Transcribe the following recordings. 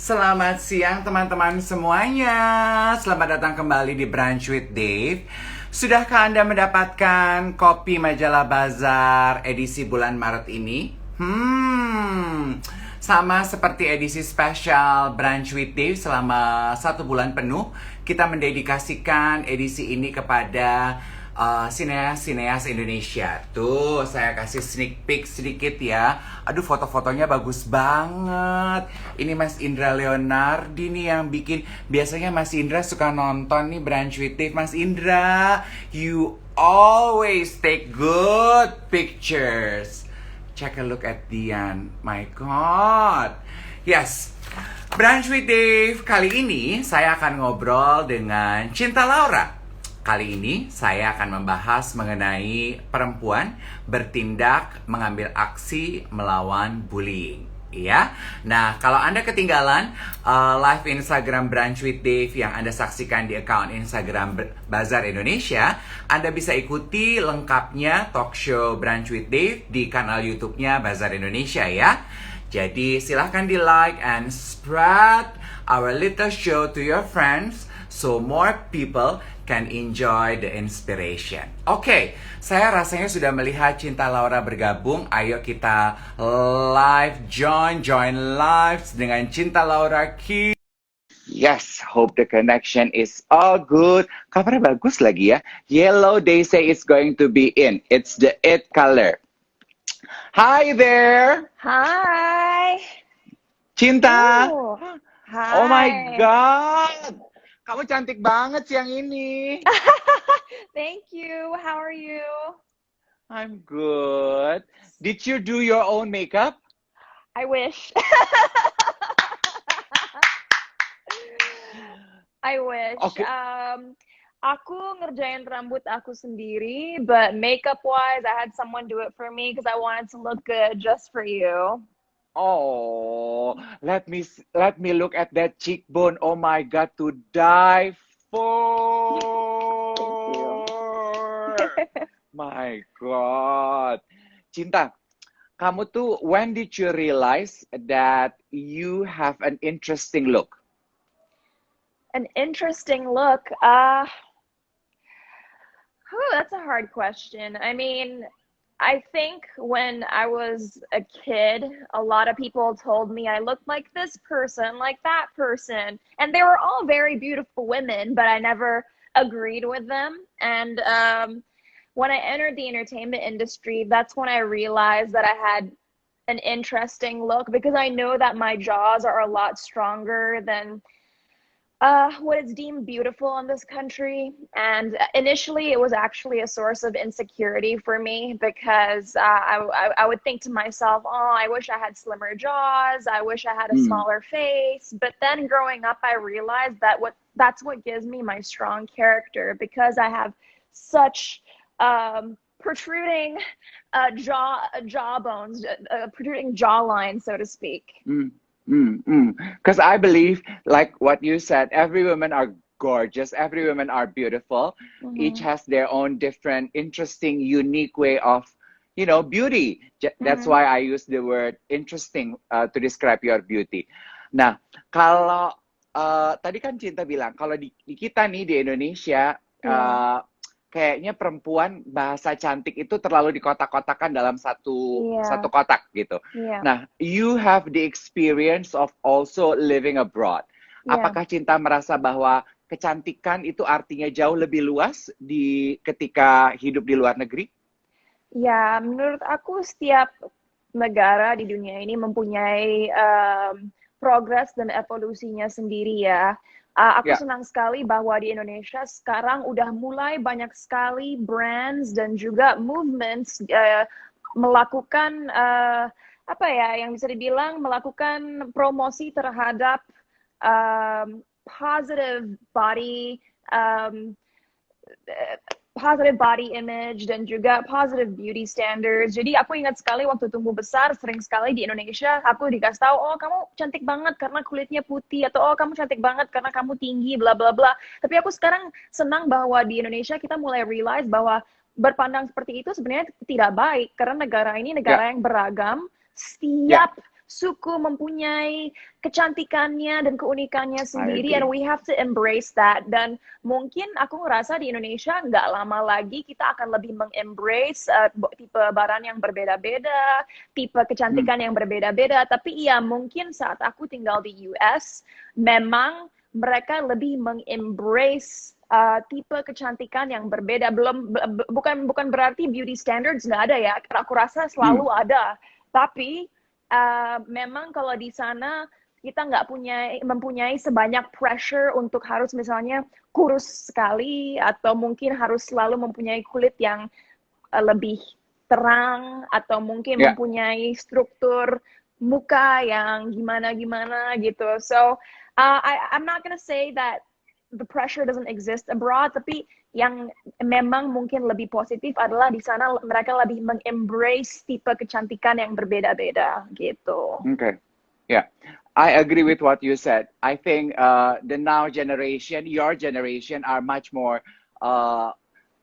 Selamat siang teman-teman semuanya. Selamat datang kembali di Brunch with Dave. Sudahkah Anda mendapatkan kopi majalah Bazar edisi bulan Maret ini? Sama seperti edisi spesial Brunch with Dave selama 1 bulan penuh, kita mendedikasikan edisi ini kepada sineas-sineas Indonesia. Tuh, saya kasih sneak peek sedikit ya. Aduh, foto-fotonya bagus banget. Ini Mas Indra Leonardi nih yang bikin. Biasanya Mas Indra suka nonton nih Brunch with Dave. Mas Indra, you always take good pictures. Check a look at Dian. My God. Yes. Brunch with Dave. Kali ini saya akan ngobrol dengan Cinta Laura. Kali ini saya akan membahas mengenai perempuan bertindak mengambil aksi melawan bullying. Iya. Nah, kalau Anda ketinggalan live Instagram Brunch with Dave yang Anda saksikan di account Instagram Bazar Indonesia, Anda bisa ikuti lengkapnya talk show Brunch with Dave di kanal YouTube-nya Bazar Indonesia ya. Jadi silahkan di like and spread our little show to your friends so more people can enjoy the inspiration. Oke, saya rasanya sudah melihat Cinta Laura bergabung. Ayo kita live, join live dengan Cinta Laura Ki. Yes, hope the connection is all good. Covernya bagus lagi ya. Yellow, they say it's going to be in. It's the it color. Hi there. Hi. Cinta. Oh, hi. Oh my God. Kamu cantik banget siang ini. Thank you. How are you? I'm good. Did you do your own makeup? I wish. I wish. Okay. Aku ngerjain rambut aku sendiri, but makeup-wise, I had someone do it for me because I wanted to look good just for you. Oh, let me look at that cheekbone. Oh my God, to die for. My God. Cinta, kamu tuh when did you realize that you have an interesting look? An interesting look. That's a hard question. I mean, I think when I was a kid, a lot of people told me I looked like this person, like that person. And they were all very beautiful women, but I never agreed with them. And when I entered the entertainment industry, that's when I realized that I had an interesting look because I know that my jaws are a lot stronger than what is deemed beautiful in this country. And initially, it was actually a source of insecurity for me because I would think to myself, oh, I wish I had slimmer jaws. I wish I had a smaller face. But then growing up, I realized that that's what gives me my strong character because I have such protruding jawbones, protruding jawline, so to speak. Because I believe, like what you said, every woman are gorgeous, every woman are beautiful. Each has their own different, interesting, unique way of, beauty. That's why I use the word interesting to describe your beauty. Nah, kalau tadi kan Cinta bilang, kalau di kita nih di Indonesia, kayaknya perempuan bahasa cantik itu terlalu dikotak-kotakan dalam satu kotak gitu. Nah, you have the experience of also living abroad. Apakah Cinta merasa bahwa kecantikan itu artinya jauh lebih luas ketika hidup di luar negeri? Ya, menurut aku setiap negara di dunia ini mempunyai progres dan evolusinya sendiri ya. Aku senang sekali bahwa di Indonesia sekarang udah mulai banyak sekali brands dan juga movements melakukan yang bisa dibilang melakukan promosi terhadap positive body image dan juga positive beauty standards. Jadi aku ingat sekali waktu tumbuh besar, sering sekali di Indonesia aku dikasih tahu, oh kamu cantik banget karena kulitnya putih, atau oh kamu cantik banget karena kamu tinggi, bla bla bla. Tapi aku sekarang senang bahwa di Indonesia kita mulai realize bahwa berpandang seperti itu sebenarnya tidak baik karena negara ini negara yang beragam. Setiap suku mempunyai kecantikannya dan keunikannya I sendiri, and agree. we have to embrace that. Dan mungkin aku ngerasa di Indonesia nggak lama lagi kita akan lebih mengembrace tipe badan yang berbeda-beda, tipe Hmm. kecantikan yang berbeda-beda. Tapi iya, mungkin saat aku tinggal di US, memang mereka lebih mengembrace tipe kecantikan yang berbeda. Bukan berarti beauty standards nggak ada ya. Aku rasa Hmm. selalu ada. Tapi memang kalau di sana kita nggak mempunyai sebanyak pressure untuk harus misalnya kurus sekali, atau mungkin harus selalu mempunyai kulit yang lebih terang, atau mungkin Ya. mempunyai struktur muka yang gimana-gimana gitu. So I'm not gonna say that the pressure doesn't exist abroad, tapi yang memang mungkin lebih positif adalah di sana mereka lebih mengembrace tipe kecantikan yang berbeda-beda gitu. Okay. Yeah. I agree with what you said. I think the now generation, your generation, are much more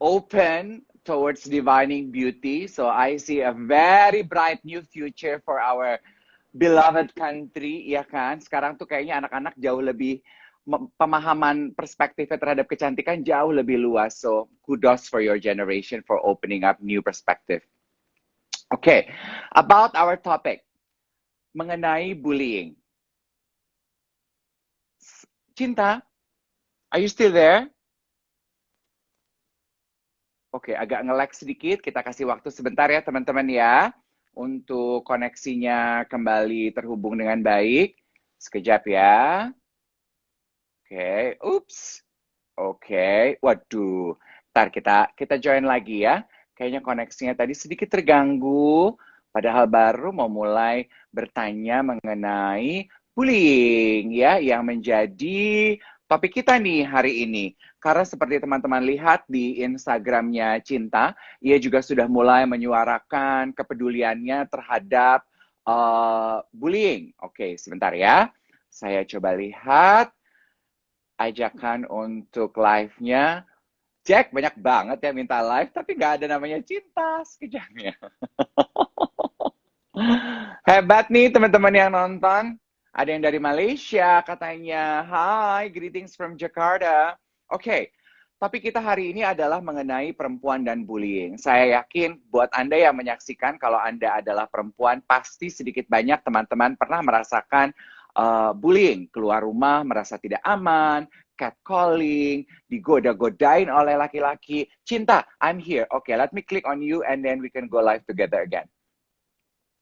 open towards divining beauty. So I see a very bright new future for our beloved country, ya kan? Sekarang tuh kayaknya anak-anak jauh lebih pemahaman perspektifnya terhadap kecantikan jauh lebih luas. So kudos for your generation for opening up new perspective. Okay, about our topic mengenai bullying. Cinta, are you still there? Oke, agak nge-lag sedikit. Kita kasih waktu sebentar ya teman-teman ya. Untuk koneksinya kembali terhubung dengan baik. Sekejap ya. Oke, ups. Oke, waduh. Ntar kita join lagi ya. Kayaknya koneksinya tadi sedikit terganggu. Padahal baru mau mulai bertanya mengenai bullying ya, yang menjadi topik kita nih hari ini. Karena seperti teman-teman lihat di Instagramnya Cinta, ia juga sudah mulai menyuarakan kepeduliannya terhadap bullying. Oke, sebentar ya. Saya coba lihat ajakan untuk live-nya. Jack banyak banget ya minta live, tapi nggak ada namanya Cinta. Sekejap ya. Hebat nih teman-teman yang nonton. Ada yang dari Malaysia katanya. Hi, greetings from Jakarta. Oke, topik kita hari ini adalah mengenai perempuan dan bullying. Saya yakin buat Anda yang menyaksikan, kalau Anda adalah perempuan, pasti sedikit banyak teman-teman pernah merasakan bullying. Keluar rumah merasa tidak aman, catcalling, digoda-godain oleh laki-laki. Cinta, I'm here. Okay, let me click on you and then we can go live together again.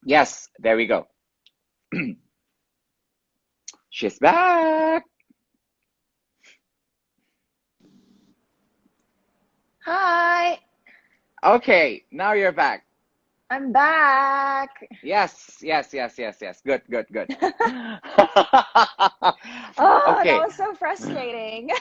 Yes, there we go. She's back. Hi, Okay, now you're back. I'm back. Yes. Good. Oh, that Okay. was so frustrating.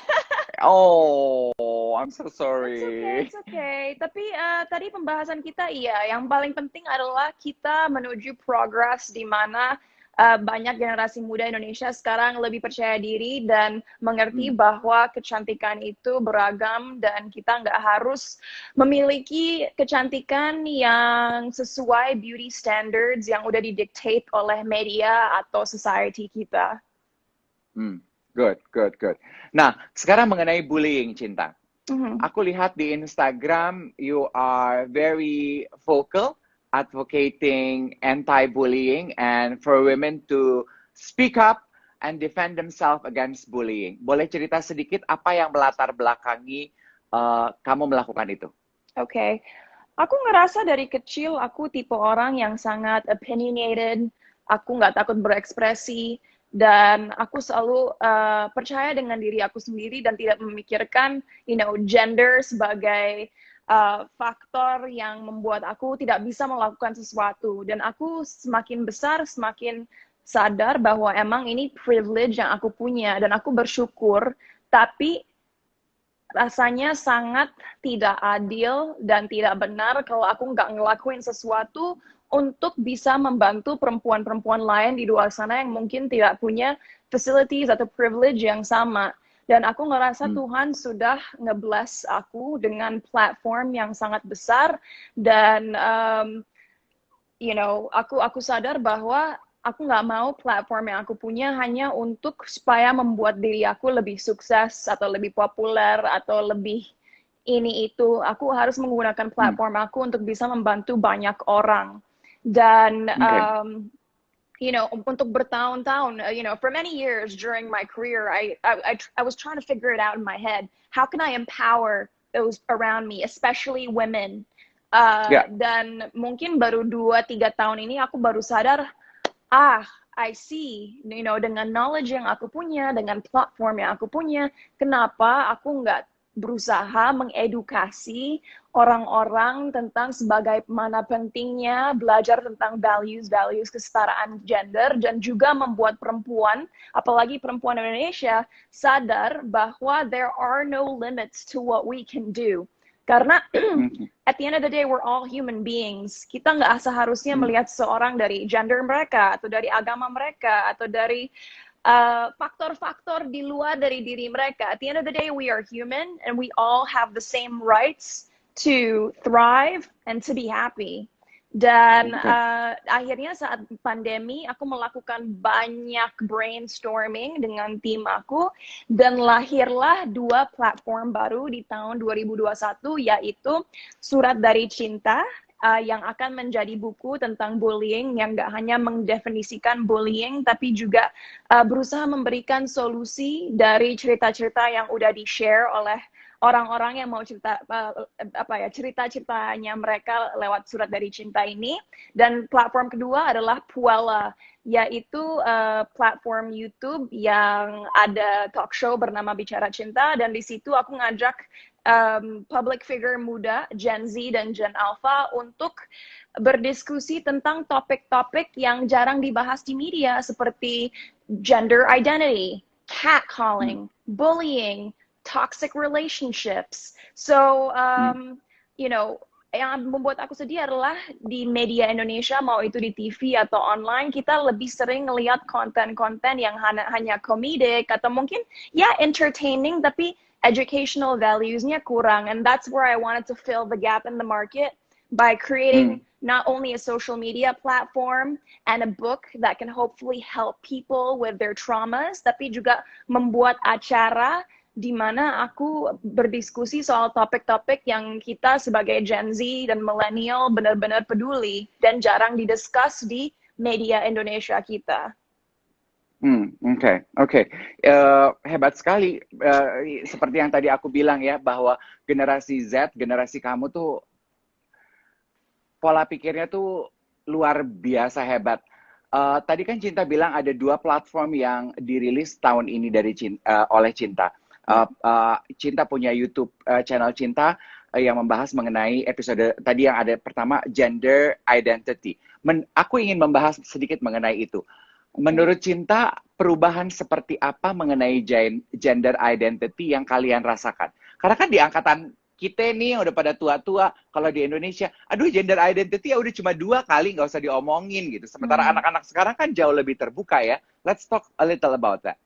Oh, I'm so It's sorry. okay. Tapi tadi pembahasan kita, iya, yang paling penting adalah kita menuju progress di mana banyak generasi muda Indonesia sekarang lebih percaya diri dan mengerti bahwa kecantikan itu beragam, dan kita nggak harus memiliki kecantikan yang sesuai beauty standards yang udah didictate oleh media atau society kita. Good. Nah, sekarang mengenai bullying, Cinta. Aku lihat di Instagram, you are very vocal advocating anti-bullying and for women to speak up and defend themselves against bullying. Boleh cerita sedikit apa yang melatar belakangi kamu melakukan itu? Okay. Aku ngerasa dari kecil aku tipe orang yang sangat opinionated. Aku nggak takut berekspresi, dan aku selalu percaya dengan diri aku sendiri dan tidak memikirkan, gender sebagai faktor yang membuat aku tidak bisa melakukan sesuatu. Dan aku semakin besar semakin sadar bahwa emang ini privilege yang aku punya dan aku bersyukur. Tapi rasanya sangat tidak adil dan tidak benar kalau aku nggak ngelakuin sesuatu untuk bisa membantu perempuan-perempuan lain di luar sana yang mungkin tidak punya facilities atau privilege yang sama. Dan aku ngerasa Tuhan sudah nge-bless aku dengan platform yang sangat besar, dan aku sadar bahwa aku nggak mau platform yang aku punya hanya untuk supaya membuat diri aku lebih sukses atau lebih populer atau lebih ini itu. Aku harus menggunakan Hmm. platform aku untuk bisa membantu banyak orang. Dan Oke. you know, untuk bertahun-tahun, you know, for many years during my career, I was trying to figure it out in my head. How can I empower those around me, especially women? Ya. Dan mungkin baru 2-3 tahun ini aku baru sadar, I see, you know, dengan knowledge yang aku punya, dengan platform yang aku punya, kenapa aku nggak berusaha mengedukasi orang-orang tentang sebagaimana pentingnya belajar tentang values kesetaraan gender dan juga membuat perempuan, apalagi perempuan Indonesia, sadar bahwa there are no limits to what we can do. Karena Hmm. at the end of the day, we're all human beings. Kita nggak seharusnya Hmm. melihat seseorang dari gender mereka, atau dari agama mereka, atau dari faktor-faktor di luar dari diri mereka. At the end of the day, we are human, and we all have the same rights to thrive and to be happy. Dan Oke. akhirnya saat pandemi, aku melakukan banyak brainstorming dengan tim aku, dan lahirlah 2 platform baru di tahun 2021, yaitu Surat dari Cinta, yang akan menjadi buku tentang bullying, yang nggak hanya mendefinisikan bullying, tapi juga berusaha memberikan solusi dari cerita-cerita yang udah di-share oleh orang-orang yang mau cerita cerita-ceritanya mereka lewat Surat dari Cinta ini. Dan platform kedua adalah Puella, yaitu platform YouTube yang ada talk show bernama Bicara Cinta, dan di situ aku ngajak public figure muda, Gen Z dan Gen Alpha, untuk berdiskusi tentang topik-topik yang jarang dibahas di media, seperti gender identity, Hmm. catcalling, bullying, toxic relationships. So, Hmm. you know, yang membuat aku sedih adalah di media Indonesia, mau itu di TV atau online, kita lebih sering ngelihat konten-konten yang hanya komedic atau mungkin ya entertaining, tapi educational values-nya kurang. And that's where I wanted to fill the gap in the market by creating Hmm. not only a social media platform and a book that can hopefully help people with their traumas, tapi juga membuat acara di mana aku berdiskusi soal topik-topik yang kita sebagai Gen Z dan millennial benar-benar peduli dan jarang didiskus di media Indonesia kita. Oke. Hebat sekali. Seperti yang tadi aku bilang ya, bahwa generasi Z, generasi kamu tuh pola pikirnya tuh luar biasa hebat. Tadi kan Cinta bilang ada 2 platform yang dirilis tahun ini oleh Cinta. Cinta punya YouTube channel Cinta yang membahas mengenai episode tadi yang ada pertama gender identity. Aku ingin membahas sedikit mengenai itu. Menurut Cinta, perubahan seperti apa mengenai gender identity yang kalian rasakan? Karena kan di angkatan kita nih yang udah pada tua-tua, kalau di Indonesia, aduh gender identity ya udah cuma 2 kali, nggak usah diomongin gitu. Sementara anak-anak sekarang kan jauh lebih terbuka ya. Let's talk a little about that.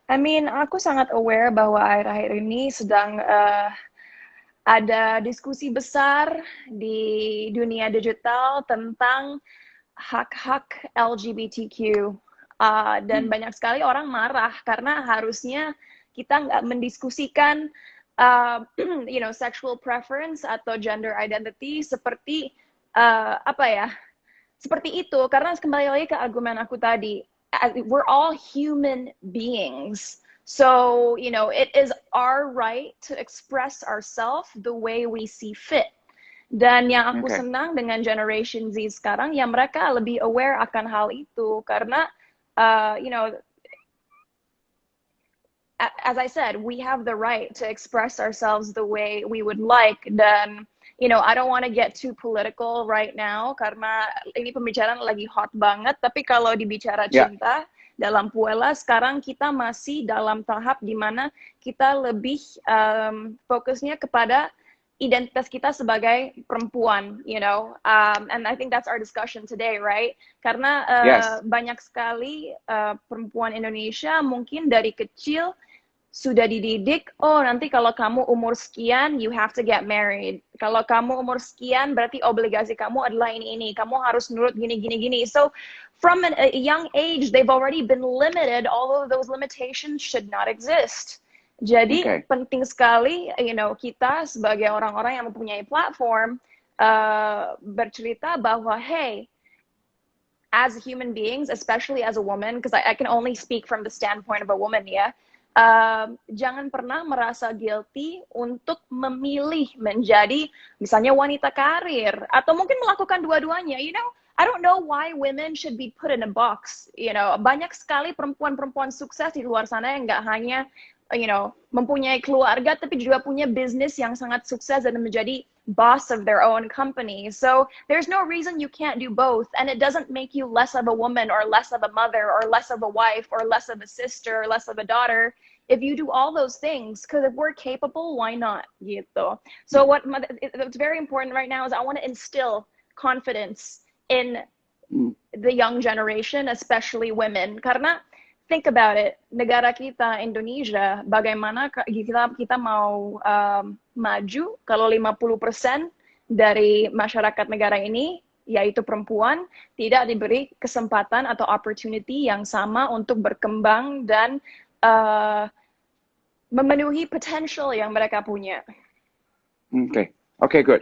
I mean, aku sangat aware bahwa akhir-akhir ini sedang ada diskusi besar di dunia digital tentang hak-hak LGBTQ. Dan banyak sekali orang marah karena harusnya kita nggak mendiskusikan you know, sexual preference atau gender identity seperti seperti itu. Karena kembali lagi ke argumen aku tadi, we're all human beings. So, you know, it is our right to express ourselves the way we see fit. Dan yang aku Oke. senang dengan Generation Z sekarang, ya mereka lebih aware akan hal itu. Karena, you know, as I said, we have the right to express ourselves the way we would like. Dan, you know, I don't want to get too political right now, karena ini pembicaraan lagi hot banget. Tapi kalau dibicara Ya. cinta, dalam Puella, sekarang kita masih dalam tahap di mana kita lebih fokusnya kepada identitas kita sebagai perempuan, you know, and I think that's our discussion today, right? Karena Yes. banyak sekali perempuan Indonesia mungkin dari kecil sudah dididik, oh nanti kalau kamu umur sekian, you have to get married. Kalau kamu umur sekian, berarti obligasi kamu adalah ini. Kamu harus nurut gini. So, from a young age, they've already been limited. All of those limitations should not exist. Jadi, penting sekali, kita sebagai orang-orang yang mempunyai platform, bercerita bahwa, hey, as human beings, especially as a woman, because I can only speak from the standpoint of a woman, ya. Jangan pernah merasa guilty untuk memilih menjadi misalnya wanita karir atau mungkin melakukan dua-duanya. I don't know why women should be put in a box. Banyak sekali perempuan-perempuan sukses di luar sana yang nggak hanya mempunyai keluarga tapi juga punya bisnis yang sangat sukses dan menjadi boss of their own company. So there's no reason you can't do both, and it doesn't make you less of a woman or less of a mother or less of a wife or less of a sister or less of a daughter if you do all those things, because if we're capable, why not? Gitu. So what's very important right now is I want to instill confidence in the young generation, especially women. Karena think about it, negara kita Indonesia, bagaimana kita mau maju kalau 50% dari masyarakat negara ini, yaitu perempuan, tidak diberi kesempatan atau opportunity yang sama untuk berkembang dan memenuhi potential yang mereka punya. Okay, good.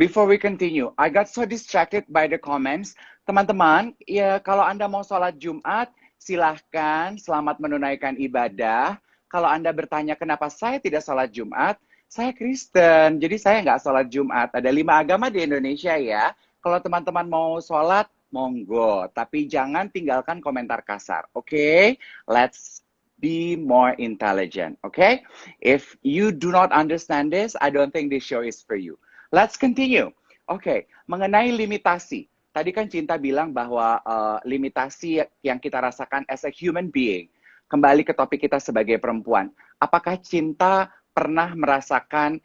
Before we continue, I got so distracted by the comments. Teman-teman, ya kalau Anda mau sholat Jumat, silahkan selamat menunaikan ibadah. Kalau Anda bertanya kenapa saya tidak sholat Jumat, saya Kristen, jadi saya nggak sholat Jumat. Ada 5 agama di Indonesia ya. Kalau teman-teman mau sholat, monggo. Tapi jangan tinggalkan komentar kasar, oke? Let's be more intelligent, okay? If you do not understand this, I don't think this show is for you. Let's continue. Okay, mengenai limitasi. Tadi kan Cinta bilang bahwa limitasi yang kita rasakan as a human being. Kembali ke topik kita sebagai perempuan. Apakah Cinta pernah merasakan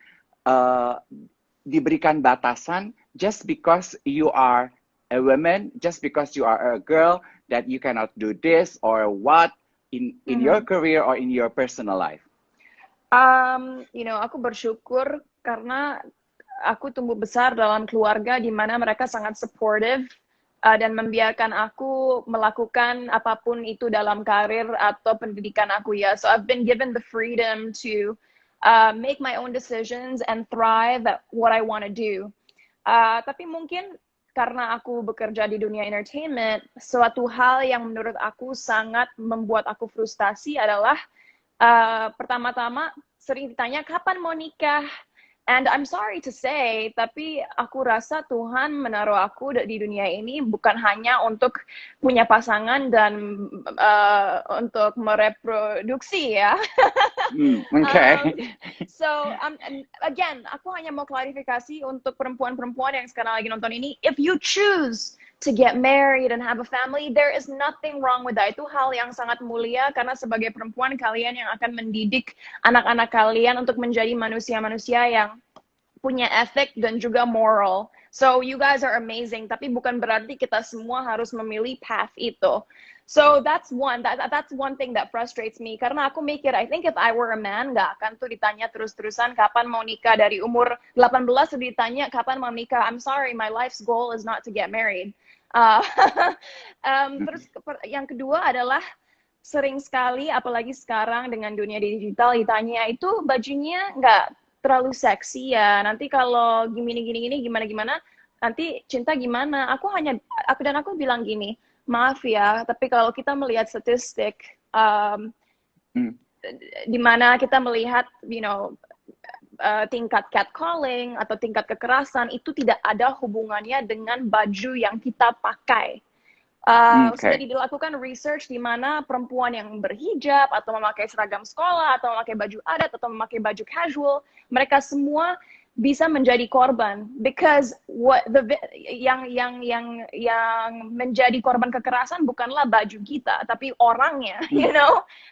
diberikan batasan just because you are a woman, just because you are a girl, that you cannot do this or what? In your career or in your personal life? Aku bersyukur karena aku tumbuh besar dalam keluarga di mana mereka sangat supportive dan membiarkan aku melakukan apapun itu dalam karir atau pendidikan aku ya. So I've been given the freedom to make my own decisions and thrive at what I want to do. Tapi mungkin karena aku bekerja di dunia entertainment, suatu hal yang menurut aku sangat membuat aku frustasi adalah pertama-tama sering ditanya kapan mau nikah. And I'm sorry to say, tapi aku rasa Tuhan menaruh aku di dunia ini bukan hanya untuk punya pasangan dan untuk mereproduksi ya. So again, aku hanya mau klarifikasi untuk perempuan-perempuan yang sekarang lagi nonton ini. If you choose to get married and have a family, there is nothing wrong with that. Itu hal yang sangat mulia karena sebagai perempuan kalian yang akan mendidik anak-anak kalian untuk menjadi manusia-manusia yang punya ethic dan juga moral. So you guys are amazing, tapi bukan berarti kita semua harus memilih path itu. So that's one thing that frustrates me. Karena aku mikir, I think if I were a man, nggak akan tuh ditanya terus-terusan kapan mau nikah. Dari umur 18 tuh ditanya kapan mau nikah. I'm sorry, my life's goal is not to get married. Terus yang kedua adalah sering sekali, apalagi sekarang dengan dunia digital, ditanya itu bajunya nggak terlalu seksi ya. Nanti kalau gini gimana, nanti Cinta gimana? Aku bilang gini, maaf ya, tapi kalau kita melihat statistik, di mana kita melihat, tingkat catcalling atau tingkat kekerasan itu tidak ada hubungannya dengan baju yang kita pakai. Sudah dilakukan research di mana perempuan yang berhijab atau memakai seragam sekolah atau memakai baju adat atau memakai baju casual, mereka semua bisa menjadi korban because yang menjadi korban kekerasan bukanlah baju kita tapi orangnya,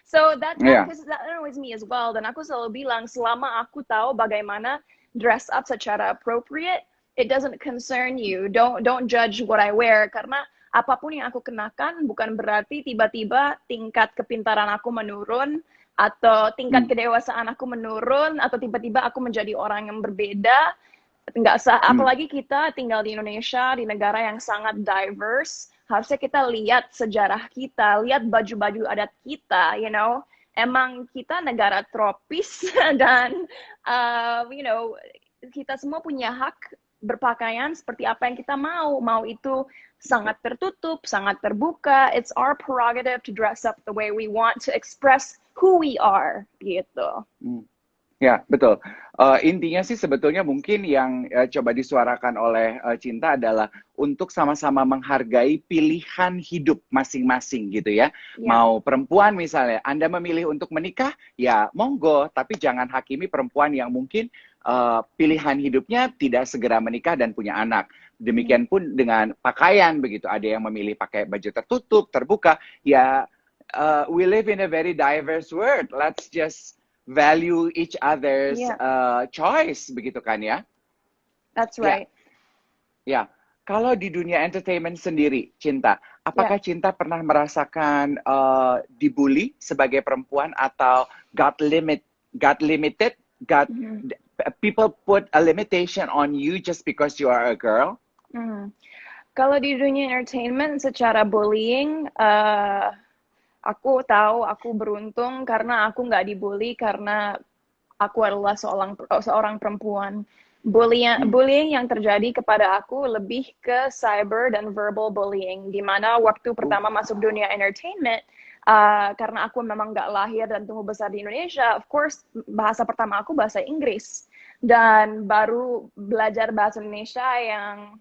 so that annoys me as well. Dan aku selalu bilang selama aku tahu bagaimana dress up secara appropriate, it doesn't concern you. Don't judge what I wear karena apapun yang aku kenakan bukan berarti tiba-tiba tingkat kepintaran aku menurun atau tingkat kedewasaan aku menurun, atau tiba-tiba aku menjadi orang yang berbeda. Apalagi kita tinggal di Indonesia, di negara yang sangat diverse, harusnya kita lihat sejarah kita, lihat baju-baju adat kita, you know. Emang kita negara tropis dan you know, kita semua punya hak berpakaian seperti apa yang kita mau. Mau itu sangat tertutup, sangat terbuka. It's our prerogative to dress up the way we want to express who we are, gitu. Ya, betul. Intinya sih sebetulnya mungkin yang coba disuarakan oleh Cinta adalah untuk sama-sama menghargai pilihan hidup masing-masing gitu ya. Mau perempuan misalnya, Anda memilih untuk menikah, ya monggo. Tapi jangan hakimi perempuan yang mungkin pilihan hidupnya tidak segera menikah dan punya anak. Demikian pun dengan pakaian begitu. Ada yang memilih pakai baju tertutup, terbuka. Ya, we live in a very diverse world. Let's just value each other's choice, begitu kan ya? That's right. Ya, kalau di dunia entertainment sendiri, Cinta, apakah Cinta pernah merasakan dibully sebagai perempuan atau people put a limitation on you just because you are a girl? Kalau di dunia entertainment secara bullying, aku tahu aku beruntung karena aku nggak dibully karena aku adalah seorang perempuan. Bullying yang terjadi kepada aku lebih ke cyber dan verbal bullying, di mana waktu pertama masuk dunia entertainment, karena aku memang nggak lahir dan tumbuh besar di Indonesia, of course bahasa pertama aku bahasa Inggris, dan baru belajar bahasa Indonesia yang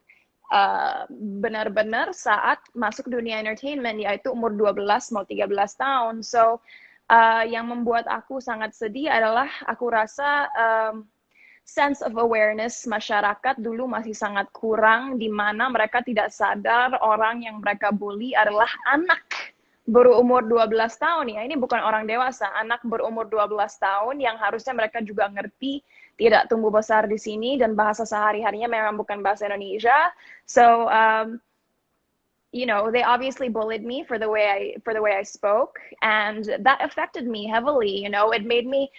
benar-benar saat masuk dunia entertainment, yaitu umur 12 mau 13 tahun. So, yang membuat aku sangat sedih adalah aku rasa sense of awareness masyarakat dulu masih sangat kurang, di mana mereka tidak sadar orang yang mereka bully adalah anak berumur 12 tahun. Ya, ini bukan orang dewasa, anak berumur 12 tahun yang harusnya mereka juga ngerti, tidak tumbuh besar di sini, dan bahasa sehari-harinya memang bukan bahasa Indonesia. So, you know, they obviously bullied me for the way I spoke, and that affected me heavily. You know, it made me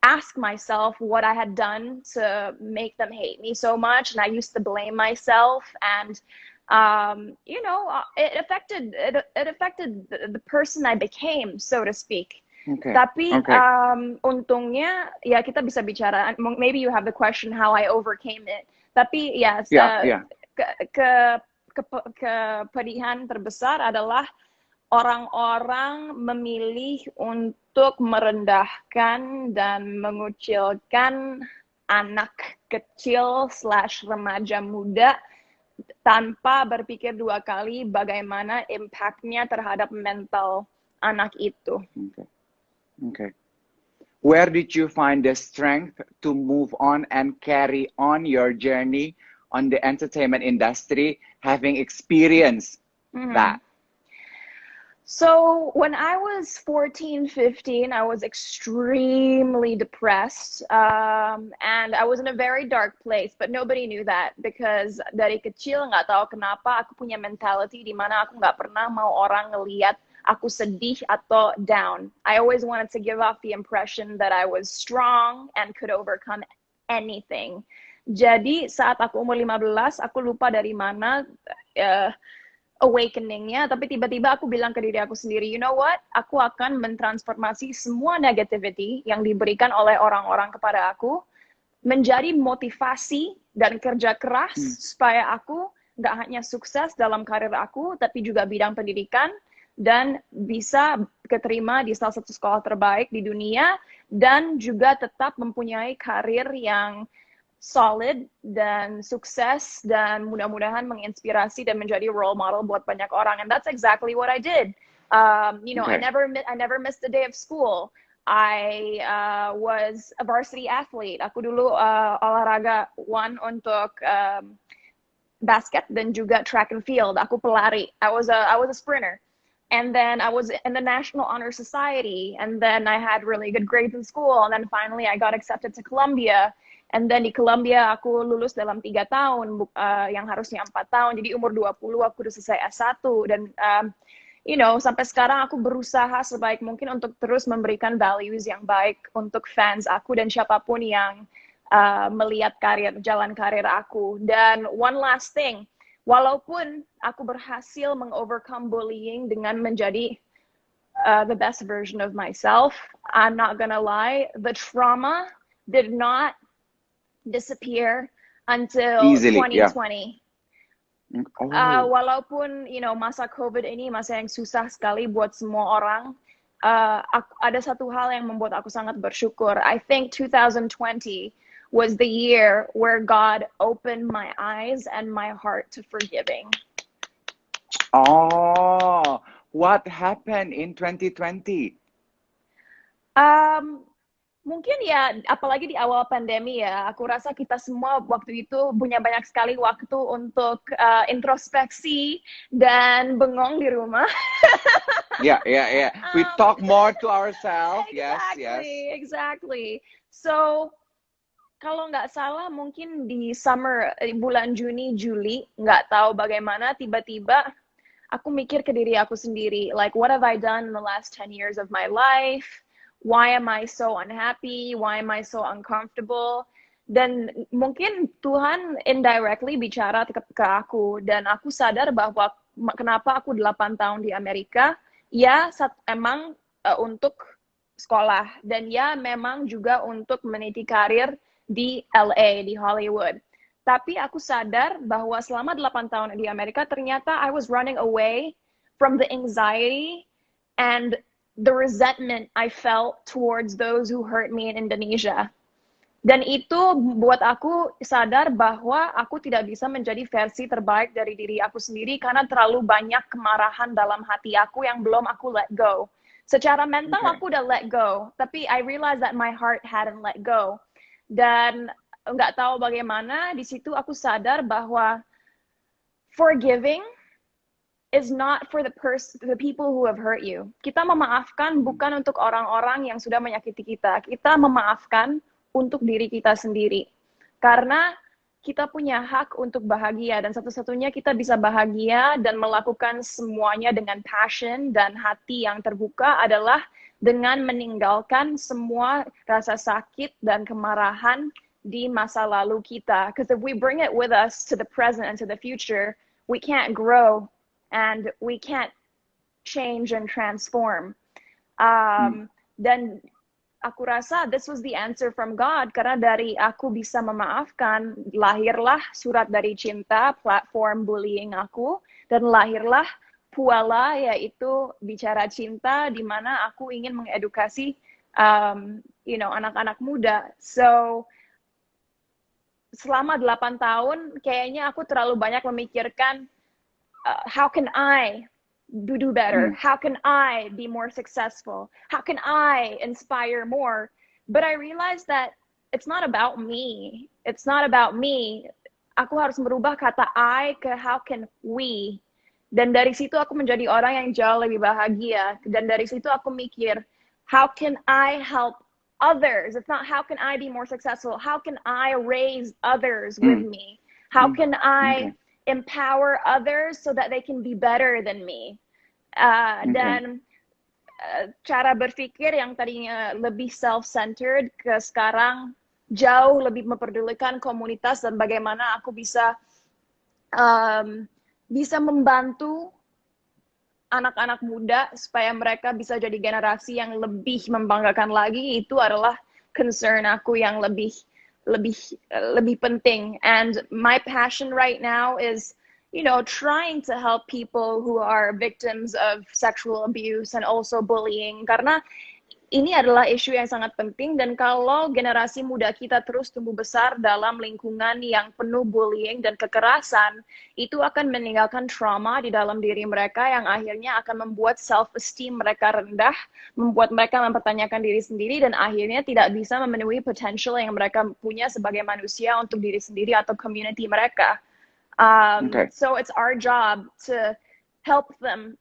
ask myself what I had done to make them hate me so much, and I used to blame myself, and you know, it affected the person I became, so to speak. Tapi untungnya ya kita bisa bicara. Maybe you have the question how I overcame it. Tapi ya kepedihan terbesar adalah orang-orang memilih untuk merendahkan dan mengucilkan anak kecil / remaja muda tanpa berpikir dua kali bagaimana impact-nya terhadap mental anak itu. Okay. Where did you find the strength to move on and carry on your journey on the entertainment industry, having experienced that? So when I was 14, 15, I was extremely depressed, and I was in a very dark place, but nobody knew that because dari kecil nggak tahu kenapa aku punya mentality di mana aku nggak pernah mau orang ngelihat aku sedih atau down. I always wanted to give off the impression that I was strong and could overcome anything. Jadi saat aku umur 15, aku lupa dari mana awakening-nya, tapi tiba-tiba aku bilang ke diri aku sendiri, you know what, aku akan mentransformasi semua negativity yang diberikan oleh orang-orang kepada aku menjadi motivasi dan kerja keras supaya aku nggak hanya sukses dalam karir aku, tapi juga bidang pendidikan, dan bisa keterima di salah satu sekolah terbaik di dunia, dan juga tetap mempunyai karir yang solid dan sukses, dan mudah-mudahan menginspirasi dan menjadi role model buat banyak orang. And that's exactly what I did. You know, I never missed a day of school. I was a varsity athlete. Aku dulu olahraga untuk basket dan juga track and field. Aku pelari. I was a sprinter. And then I was in the National Honor Society, and then I had really good grades in school, and then finally I got accepted to Columbia, and then di Columbia aku lulus dalam 3 tahun, yang harusnya 4 tahun, jadi umur 20 aku udah selesai S1, dan sampai sekarang aku berusaha sebaik mungkin untuk terus memberikan values yang baik untuk fans aku dan siapapun yang melihat jalan karir aku. Dan one last thing, walaupun aku berhasil mengovercome bullying dengan menjadi the best version of myself, I'm not gonna lie, the trauma did not disappear until Easily, yeah. 2020. Oh, Walaupun masa COVID ini masa yang susah sekali buat semua orang, ada satu hal yang membuat aku sangat bersyukur. I think 2020 was the year where God opened my eyes and my heart to forgiving. oh, what happened in 2020? Mungkin ya, apalagi di awal pandemi ya, aku rasa kita semua waktu itu punya banyak sekali waktu untuk introspeksi dan bengong di rumah. Yeah. We talk more to ourselves. Yes. Exactly. So, kalau nggak salah mungkin di bulan Juni, Juli, nggak tahu bagaimana, tiba-tiba aku mikir ke diri aku sendiri, like, what have I done in the last 10 years of my life? Why am I so unhappy? Why am I so uncomfortable? Dan mungkin Tuhan indirectly bicara ke aku, dan aku sadar bahwa kenapa aku 8 tahun di Amerika, ya emang untuk sekolah, dan ya memang juga untuk meniti karir di LA, di Hollywood. Tapi aku sadar bahwa selama 8 tahun di Amerika, ternyata I was running away from the anxiety and the resentment I felt towards those who hurt me in Indonesia. Dan itu buat aku sadar bahwa aku tidak bisa menjadi versi terbaik dari diri aku sendiri karena terlalu banyak kemarahan dalam hati aku yang belum aku let go. Secara mental aku udah let go, tapi I realized that my heart hadn't let go. Dan nggak tahu bagaimana, di situ aku sadar bahwa forgiving is not for the people who have hurt you. Kita memaafkan bukan untuk orang-orang yang sudah menyakiti kita. Kita memaafkan untuk diri kita sendiri. Karena kita punya hak untuk bahagia, dan satu-satunya kita bisa bahagia dan melakukan semuanya dengan passion dan hati yang terbuka adalah dengan meninggalkan semua rasa sakit dan kemarahan di masa lalu kita. Because if we bring it with us to the present and to the future, we can't grow and we can't change and transform. Dan aku rasa this was the answer from God, karena dari aku bisa memaafkan, lahirlah Surat Dari Cinta, platform bullying aku, dan lahirlah Puala, yaitu bicara cinta, di mana aku ingin mengedukasi anak-anak muda. So selama 8 tahun kayaknya aku terlalu banyak memikirkan how can I do better? How can I be more successful? How can I inspire more? But I realized that it's not about me. It's not about me. Aku harus merubah kata I ke how can we. Dan dari situ aku menjadi orang yang jauh lebih bahagia. Dan dari situ aku mikir, how can I help others? It's not how can I be more successful. How can I raise others with me? How can I empower others so that they can be better than me. Dan cara berpikir yang tadinya lebih self-centered ke sekarang jauh lebih memperdulikan komunitas dan bagaimana aku bisa membantu anak-anak muda supaya mereka bisa jadi generasi yang lebih membanggakan lagi. Itu adalah concern aku yang lebih penting. And my passion right now is, trying to help people who are victims of sexual abuse and also bullying. Karena ini adalah isu yang sangat penting, dan kalau generasi muda kita terus tumbuh besar dalam lingkungan yang penuh bullying dan kekerasan, itu akan meninggalkan trauma di dalam diri mereka yang akhirnya akan membuat self-esteem mereka rendah, membuat mereka mempertanyakan diri sendiri, dan akhirnya tidak bisa memenuhi potential yang mereka punya sebagai manusia untuk diri sendiri atau community mereka. So it's our job to help them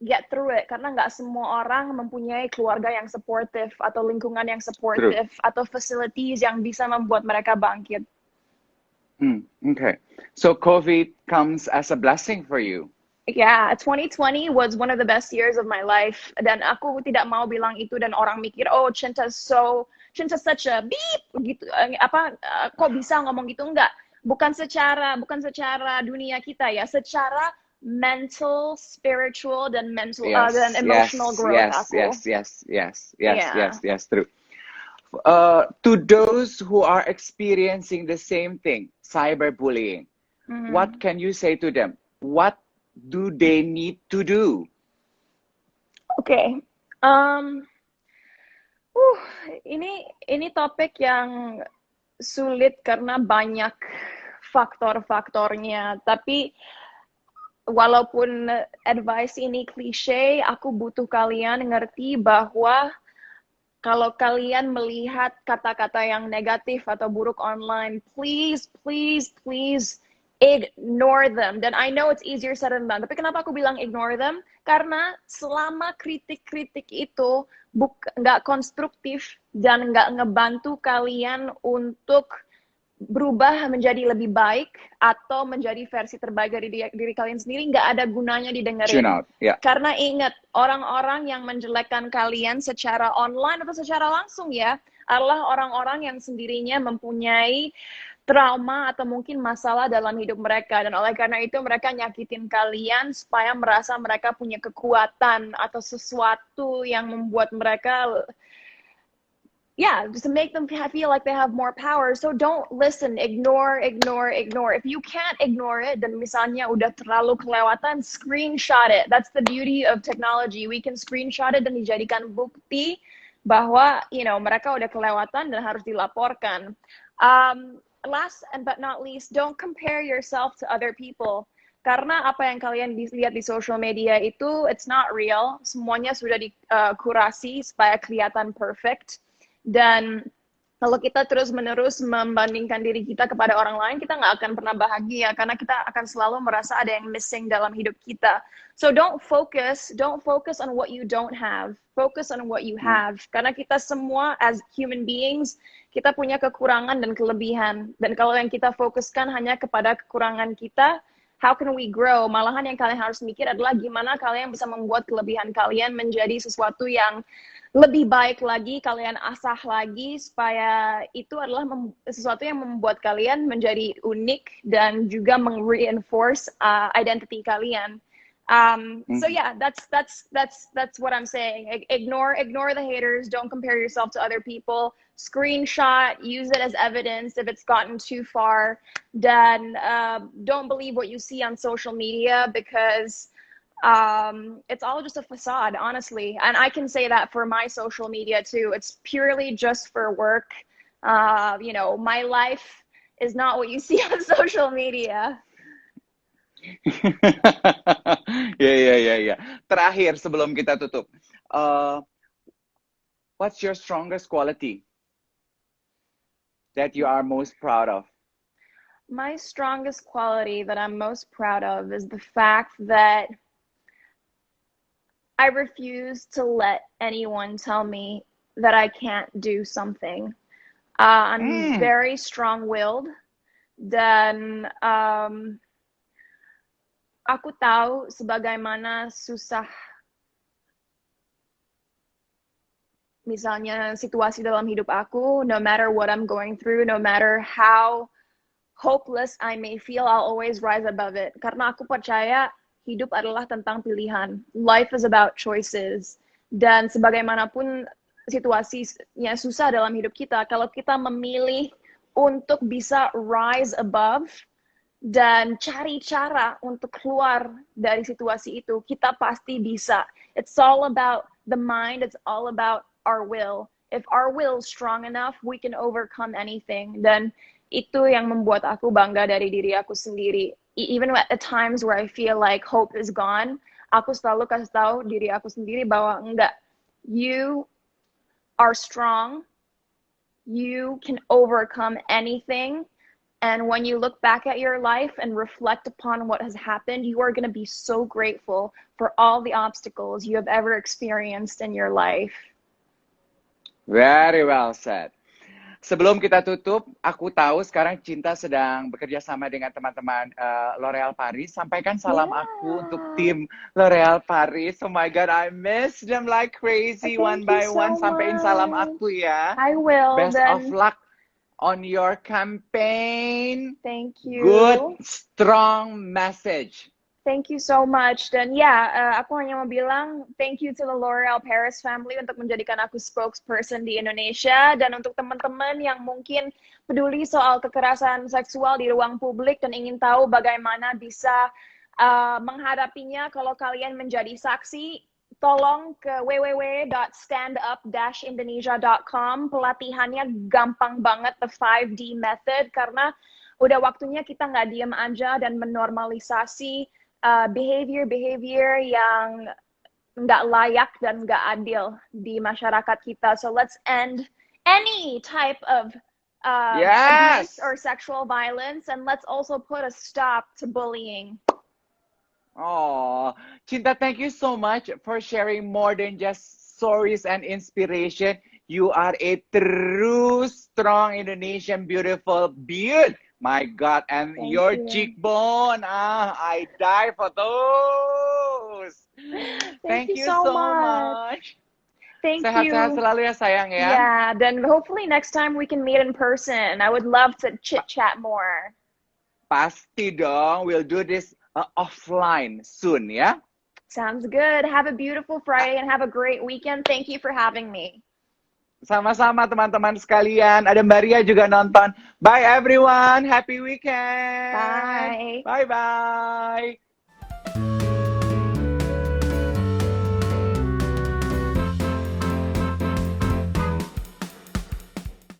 get through it, karena nggak semua orang mempunyai keluarga yang supportive atau lingkungan yang supportive atau facilities yang bisa membuat mereka bangkit. Okay, so COVID comes as a blessing for you. Yeah, 2020 was one of the best years of my life. Dan aku tidak mau bilang itu dan orang mikir, oh Cinta such a beep gitu. Kok bisa ngomong gitu? Enggak. Bukan secara dunia kita ya, secara mental, spiritual dan Yes, emotional yes, growth yes, aku. yes, yes, yes, yes, Yeah. yes, yes, true. To those who are experiencing the same thing, cyberbullying, what Mhm. can you say to them? What do they need to do? Oke. Um, uh, ini topik yang sulit karena banyak faktor-faktornya. Tapi walaupun advice ini klise, aku butuh kalian ngerti bahwa kalau kalian melihat kata-kata yang negatif atau buruk online, please, please, please ignore them. Dan I know it's easier said than done. Tapi kenapa aku bilang ignore them? Karena selama kritik-kritik itu nggak konstruktif dan nggak ngebantu kalian untuk berubah menjadi lebih baik atau menjadi versi terbaik dari diri kalian sendiri, nggak ada gunanya Tune didengerin. out, yeah. Karena ingat, orang-orang yang menjelekkan kalian secara online atau secara langsung ya, adalah orang-orang yang sendirinya mempunyai trauma atau mungkin masalah dalam hidup mereka. Dan oleh karena itu mereka nyakitin kalian supaya merasa mereka punya kekuatan atau sesuatu yang membuat mereka just to make them feel like they have more power. So don't listen, ignore. If you can't ignore it, dan misalnya udah terlalu kelewatan, screenshot it. That's the beauty of technology. We can screenshot it dan dijadikan bukti bahwa mereka udah kelewatan dan harus dilaporkan. Last but not least, don't compare yourself to other people. Karena apa yang kalian lihat di social media itu, it's not real. Semuanya sudah dikurasi supaya kelihatan perfect. Dan kalau kita terus-menerus membandingkan diri kita kepada orang lain, kita nggak akan pernah bahagia karena kita akan selalu merasa ada yang missing dalam hidup kita. So don't focus on what you don't have. Focus on what you have. Karena kita semua as human beings, kita punya kekurangan dan kelebihan. Dan kalau yang kita fokuskan hanya kepada kekurangan kita, how can we grow? Malahan yang kalian harus mikir adalah gimana kalian bisa membuat kelebihan kalian menjadi sesuatu yang lebih baik lagi, kalian asah lagi supaya itu adalah sesuatu yang membuat kalian menjadi unik dan juga reinforce identity kalian. So yeah, that's what I'm saying. Ignore the haters. Don't compare yourself to other people. Screenshot, use it as evidence if it's gotten too far. Then don't believe what you see on social media because it's all just a facade, honestly. And I can say that for my social media too. It's purely just for work. My life is not what you see on social media. Ya. Terakhir sebelum kita tutup, what's your strongest quality that you are most proud of? My strongest quality that I'm most proud of is the fact that I refuse to let anyone tell me that I can't do something. I'm very strong-willed dan aku tahu sebagaimana susah misalnya situasi dalam hidup aku, no matter what I'm going through, no matter how hopeless I may feel, I'll always rise above it. Karena aku percaya hidup adalah tentang pilihan. Life is about choices. Dan sebagaimanapun situasinya susah dalam hidup kita, kalau kita memilih untuk bisa rise above dan cari cara untuk keluar dari situasi itu, kita pasti bisa. It's all about the mind, it's all about our will. If our will is strong enough, we can overcome anything. Dan itu yang membuat aku bangga dari diri aku sendiri. Even at times where I feel like hope is gone, aku selalu kasih tahu diri aku sendiri bahwa enggak, you are strong, you can overcome anything, and when you look back at your life and reflect upon what has happened, you are going to be so grateful for all the obstacles you have ever experienced in your life. Very well said. Sebelum kita tutup, aku tahu sekarang Cinta sedang bekerja sama dengan teman-teman L'Oreal Paris. Sampaikan salam aku untuk tim L'Oreal Paris. Oh my God, I miss them like crazy. Thank One you by so one, sampein salam much. aku ya. I will. Best of Then. luck on your campaign. Thank you. Good, strong message. Thank you so much. Dan ya, aku hanya mau bilang thank you to the L'Oreal Paris family untuk menjadikan aku spokesperson di Indonesia, dan untuk teman-teman yang mungkin peduli soal kekerasan seksual di ruang publik dan ingin tahu bagaimana bisa menghadapinya kalau kalian menjadi saksi, tolong ke www.standup-indonesia.com. Pelatihannya gampang banget, the 5D method, karena udah waktunya kita nggak diem aja dan menormalisasi behavior yang nggak layak dan nggak adil di masyarakat kita. So let's end any type of abuse or sexual violence, and let's also put a stop to bullying. Oh, Cinta, thank you so much for sharing more than just stories and inspiration. You are a true, strong Indonesian, beautiful beauty. My God, and Thank your you. cheekbone, I die for those. Thank you so much. Thank you. Sehat-sehat selalu ya sayang ya. Yeah, then hopefully next time we can meet in person. I would love to chit-chat more. Pasti dong, we'll do this offline soon ya. Sounds good. Have a beautiful Friday and have a great weekend. Thank you for having me. Sama-sama teman-teman sekalian. Ada Mbak Ria juga nonton. Bye everyone. Happy weekend. Bye. Bye-bye.